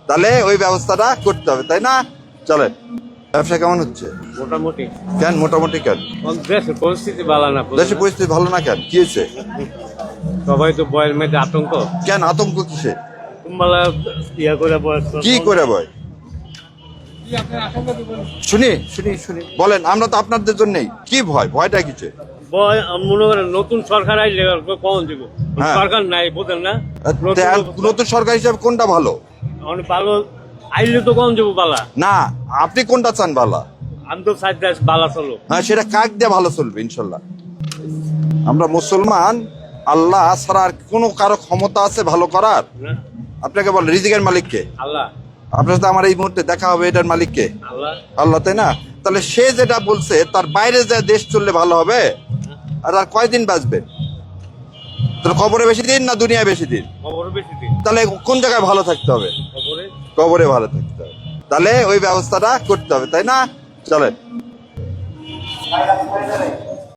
তাহলে ওই ব্যবস্থাটা করতে হবে, তাই না? চলেন। ব্যবসা কেমন হচ্ছে? মোটামুটি। কেন মোটামুটি কেন? দেশের পরিস্থিতি ভালো না। দেশের পরিস্থিতি ভালো না কেন? কি হয়েছে? সবাই তো বয়ের মেয়েদের আতঙ্ক। কেন আতঙ্ক কিসে? কুম্বালা ইয়া করে বয়। কি করে ভয়? শুনি শুনি শুনি, বলেন। আমরা তো আপনাদের জন্যই। কি ভয়? ভয়টা কিসে? বয় মনে করেন নতুন সরকার আইলে কখন দিব? হ্যাঁ। সরকার নাই, বোঝেন না? নতুন সরকার হিসাবে কোনটা ভালো? অনেক ভালো আইলে তো কখন যাবো বালা। না, আপনি কোনটা চান ভালো? আমি তো সাইড বালা চলো। হ্যাঁ, সেটা কাক দিয়ে ভালো চলবে ইনশাল্লাহ। আমরা মুসলমান, আল্লাহ ছাড়া আর কোনো কারো ক্ষমতা আছে ভালো করার? না, আপনাকে বল, রিজিকের মালিককে? আল্লাহ। আপনার সাথে আমার এই মুহূর্তে দেখা হবে, এটার মালিককে? আল্লাহ। আল্লাহ, তাই না? তাহলে সে যেটা বলছে তার বাইরে যে দেশ চললে ভালো হবে, আর আর কয়দিন বাঁচবে? তাহলে কবরে বেশি দিন না দুনিয়ায় বেশি দিন? খবর বেশি দিন। তাহলে কোন জায়গায় ভালো থাকতে হবে? খবরে কবরে ভালো থাকতে হবে। তাহলে ওই ব্যবস্থাটা করতে হবে, তাই না? চলেন।